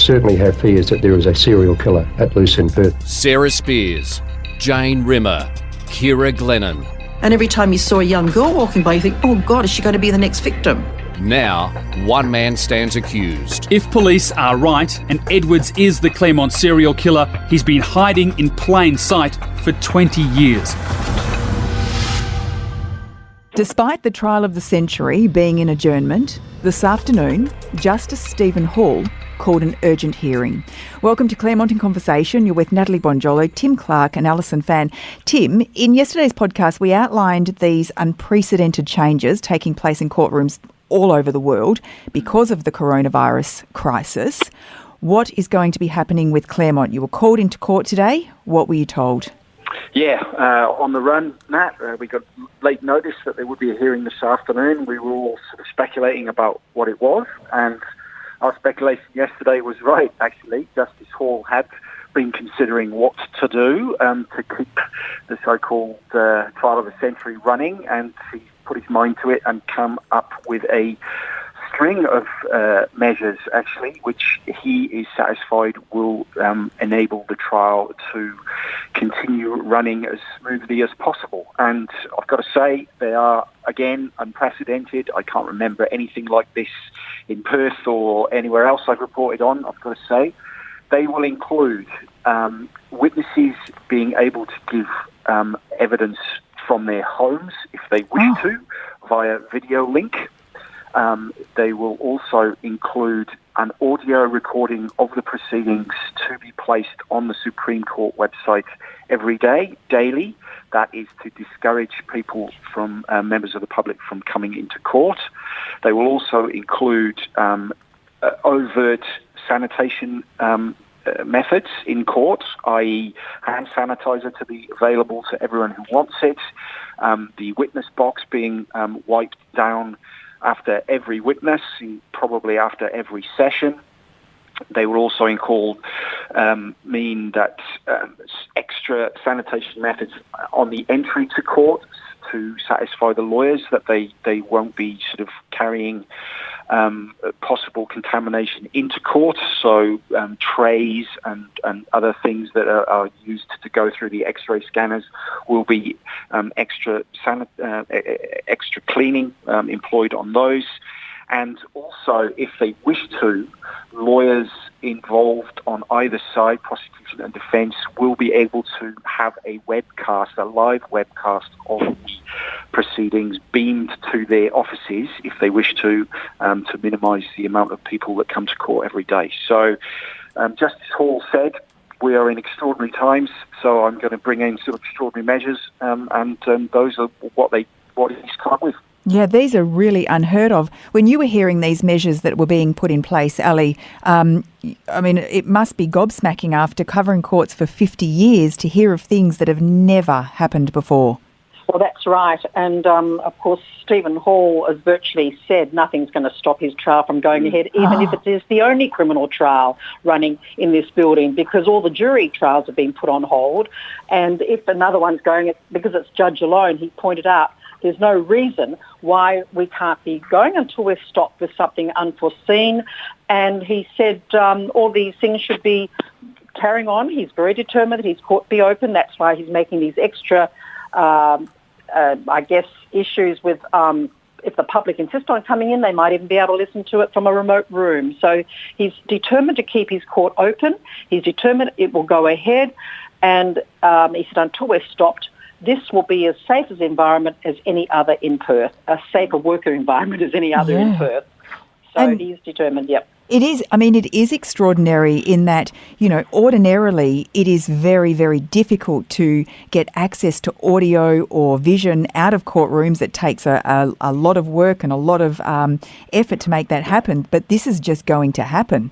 certainly have fears that there is a serial killer at loose in Perth. Sarah Spears, Jane Rimmer, Kira Glennon. And every time you saw a young girl walking by, you think, oh God, is she going to be the next victim? Now, one man stands accused. If police are right and Edwards is the Claremont serial killer, he's been hiding in plain sight for 20 years. Despite the trial of the century being in adjournment, this afternoon, Justice Stephen Hall called an urgent hearing. Welcome to Claremont in Conversation. You're with Natalie Bonjolo, Tim Clark and Alison Fan. Tim, in yesterday's podcast, we outlined these unprecedented changes taking place in courtrooms all over the world because of the coronavirus crisis. What is going to be happening with Claremont? You were called into court today. What were you told? Yeah, on the run, Nat, we got late notice that there would be a hearing this afternoon. We were all sort of speculating about what it was, and our speculation yesterday was right, actually. Justice Hall had been considering what to do to keep the so-called trial of the century running, and he put his mind to it and come up with a string of measures, actually, which he is satisfied will enable the trial to continue running as smoothly as possible. And I've got to say, they are, again, unprecedented. I can't remember anything like this in Perth or anywhere else I've reported on, I've got to say. They will include witnesses being able to give evidence from their homes, if they wish to, via video link. They will also include an audio recording of the proceedings to be placed on the Supreme Court website every day, daily. That is to discourage people from members of the public from coming into court. They will also include overt sanitation methods in court, i.e. hand sanitizer to be available to everyone who wants it, the witness box being wiped down after every witness, probably after every session. They will also mean that extra sanitation methods on the entry to court to satisfy the lawyers that they won't be sort of carrying possible contamination into court. So trays and other things that are used to go through the X-ray scanners will be extra cleaning employed on those. And also, if they wish to, lawyers involved on either side, prosecution and defence, will be able to have a webcast, a live webcast of the proceedings beamed to their offices, if they wish to minimise the amount of people that come to court every day. So Justice Hall said, we are in extraordinary times, so I'm going to bring in some extraordinary measures, and those are what he's come up with. Yeah, these are really unheard of. When you were hearing these measures that were being put in place, Ali, I mean, it must be gobsmacking after covering courts for 50 years to hear of things that have never happened before. Well, that's right. And, of course, Stephen Hall has virtually said nothing's going to stop his trial from going ahead, even if it is the only criminal trial running in this building, because all the jury trials have been put on hold. And if another one's going, because it's judge alone, he pointed out, there's no reason why we can't be going until we're stopped with something unforeseen. And he said all these things should be carrying on. He's very determined that his court be open. That's why he's making these extra, issues with if the public insist on coming in, they might even be able to listen to it from a remote room. So he's determined to keep his court open. He's determined it will go ahead. And he said until we're stopped, this will be as safe as environment as any other in Perth, a safer worker environment as any other in Perth. So and he's determined, yep. It is, I mean, it is extraordinary in that, you know, ordinarily it is very, very difficult to get access to audio or vision out of courtrooms. It takes a lot of work and a lot of effort to make that happen, but this is just going to happen.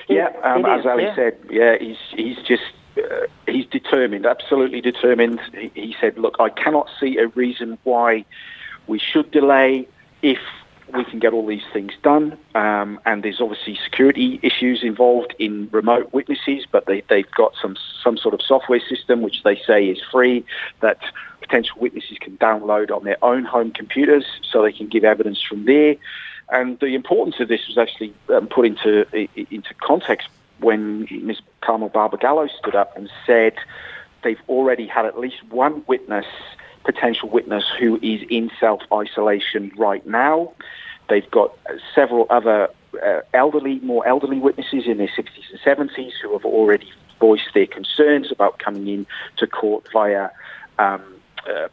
Yeah, as Ali said, he's determined, absolutely determined. He said, look, I cannot see a reason why we should delay if we can get all these things done. And there's obviously security issues involved in remote witnesses, but they've got some sort of software system which they say is free that potential witnesses can download on their own home computers so they can give evidence from there. And the importance of this was actually put into context when Ms. Carmel Barbagallo stood up and said they've already had at least one potential witness, who is in self-isolation right now. They've got several other more elderly witnesses in their 60s and 70s who have already voiced their concerns about coming in to court via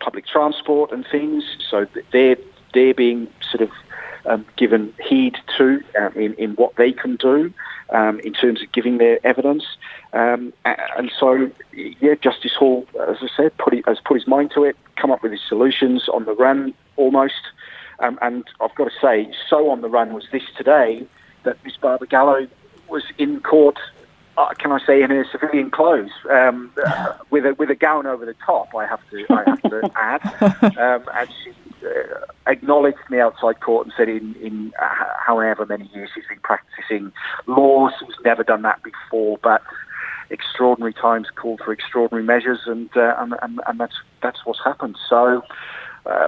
public transport and things. So they're being sort of given heed to in what they can do in terms of giving their evidence. And so, Justice Hall, as I said, has put his mind to it, come up with his solutions on the run almost. And I've got to say, so on the run was this today that Miss Barbagallo was in court, can I say, in her civilian clothes, with a gown over the top, I have to add. And she acknowledged me outside court and said in however many years she's been practicing law, she's never done that before, but extraordinary times called for extraordinary measures, and that's what's happened. So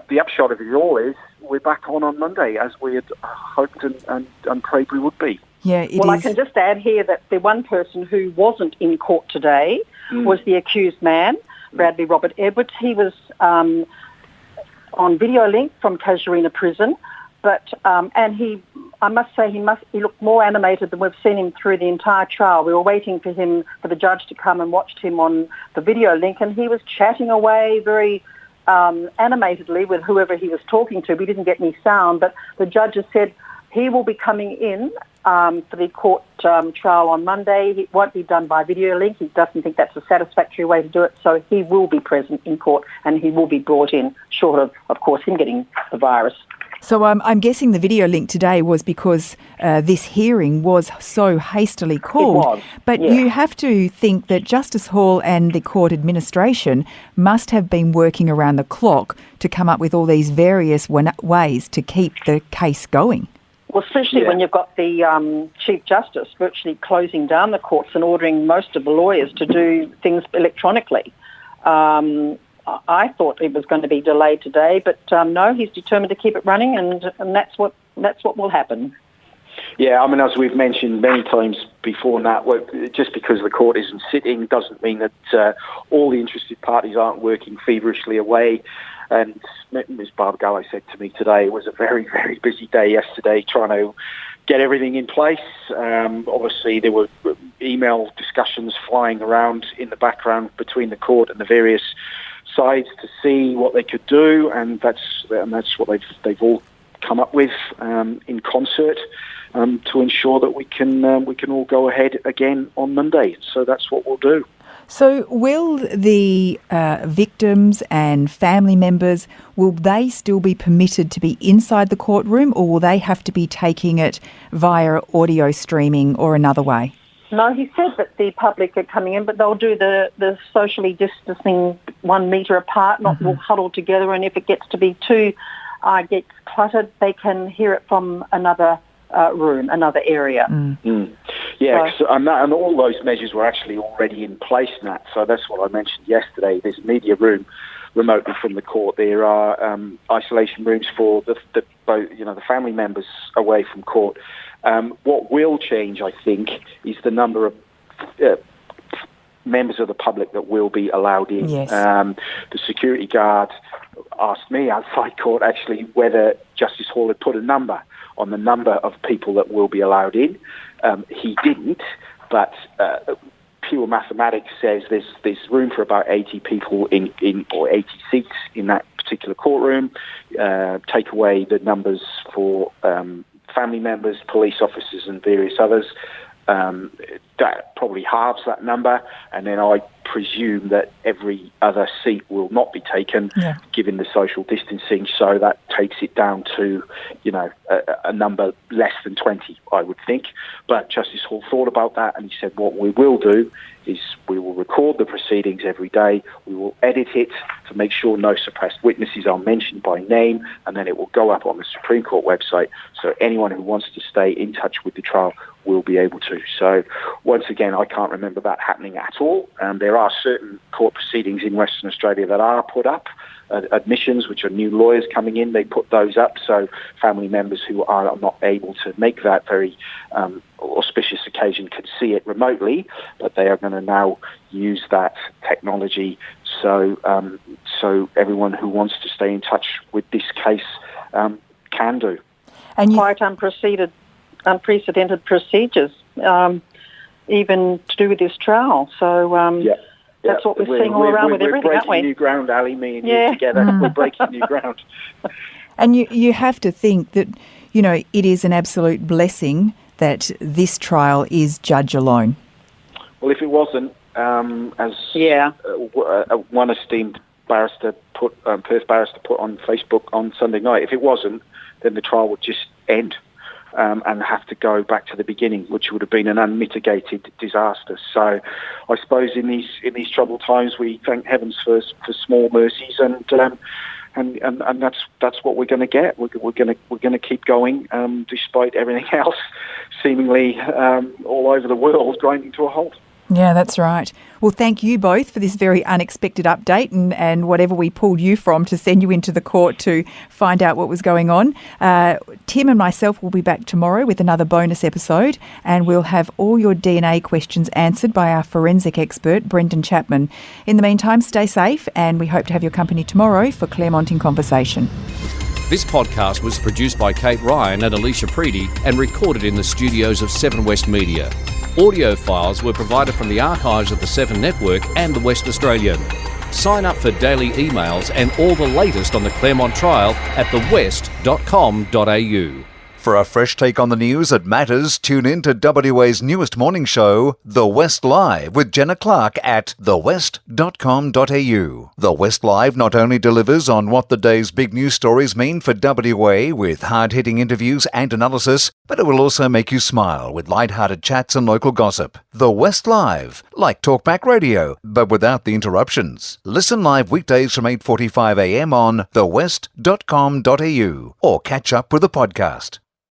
the upshot of it all is we're back on Monday, as we had hoped and prayed we would be. Yeah, it well, is. I can just add here that the one person who wasn't in court today was the accused man, Bradley Robert Edwards. He was on video link from Casuarina Prison, but and I must say he looked more animated than we've seen him through the entire trial. We were waiting for the judge to come and watched him on the video link, and he was chatting away very animatedly with whoever he was talking to. We didn't get any sound, but the judge has said he will be coming in for the court trial on Monday. It won't be done by video link. He doesn't think that's a satisfactory way to do it, so he will be present in court and he will be brought in, short of course, him getting the virus. So I'm guessing the video link today was because this hearing was so hastily called. It was, but yes. You have to think that Justice Hall and the court administration must have been working around the clock to come up with all these various ways to keep the case going. Well, especially when you've got the Chief Justice virtually closing down the courts and ordering most of the lawyers to do things electronically. I thought it was going to be delayed today, but no, he's determined to keep it running, and that's what will happen. Yeah, I mean, as we've mentioned many times before, Nat, just because the court isn't sitting doesn't mean that all the interested parties aren't working feverishly away. And Ms. Barbagallo said to me today it was a very, very busy day yesterday trying to get everything in place. Obviously, there were email discussions flying around in the background between the court and the various sides to see what they could do, and that's what they've all come up with in concert to ensure that we can all go ahead again on Monday. So that's what we'll do. So will the victims and family members, will they still be permitted to be inside the courtroom, or will they have to be taking it via audio streaming or another way? No, he said that the public are coming in, but they'll do the socially distancing 1 metre apart, not all huddled together, and if it gets to be too gets cluttered, they can hear it from another room, another area. Yeah, and all those measures were actually already in place, Nat. So that's what I mentioned yesterday. There's a media room remotely from the court. There are isolation rooms for the family members away from court. What will change, I think, is the number of members of the public that will be allowed in. Yes. The security guard asked me outside court actually whether Justice Hall had put a number on the number of people that will be allowed in. He didn't, but pure mathematics says there's room for about 80 people in or 80 seats in that particular courtroom. Take away the numbers for family members, police officers and various others. That probably halves that number, and then I presume that every other seat will not be taken, given the social distancing, so that takes it down to, a number less than 20, I would think. But Justice Hall thought about that, and he said what we will do is we will record the proceedings every day, we will edit it to make sure no suppressed witnesses are mentioned by name, and then it will go up on the Supreme Court website, so anyone who wants to stay in touch with the trial will be able to. So once again, I can't remember that happening at all. There are certain court proceedings in Western Australia that are put up admissions, which are new lawyers coming in. They put those up so family members who are not able to make that very auspicious occasion can see it remotely, but they are going to now use that technology so everyone who wants to stay in touch with this case can do. And Quite unprecedented procedures, even to do with this trial. So that's what we're seeing all around with everything, aren't we? We're breaking new ground, Ali, me and you together. We're breaking new ground. And you have to think that, it is an absolute blessing that this trial is judge alone. Well, if it wasn't, one esteemed barrister Perth barrister put on Facebook on Sunday night, if it wasn't, then the trial would just end and have to go back to the beginning, which would have been an unmitigated disaster. So I suppose in these troubled times, we thank heavens for small mercies, and that's what we're going to get. We're going to keep going despite everything else seemingly all over the world grinding to a halt. Yeah, that's right. Well, thank you both for this very unexpected update and whatever we pulled you from to send you into the court to find out what was going on. Tim and myself will be back tomorrow with another bonus episode, and we'll have all your DNA questions answered by our forensic expert, Brendan Chapman. In the meantime, stay safe, and we hope to have your company tomorrow for Claremont in Conversation. This podcast was produced by Kate Ryan and Alicia Preedy and recorded in the studios of 7 West Media. Audio files were provided from the archives of the 7 Network and the West Australian. Sign up for daily emails and all the latest on the Claremont trial at thewest.com.au. For a fresh take on the news that matters, tune in to WA's newest morning show, The West Live, with Jenna Clark at thewest.com.au. The West Live not only delivers on what the day's big news stories mean for WA with hard-hitting interviews and analysis, but it will also make you smile with light-hearted chats and local gossip. The West Live, like talkback radio, but without the interruptions. Listen live weekdays from 8:45 a.m. on thewest.com.au or catch up with the podcast.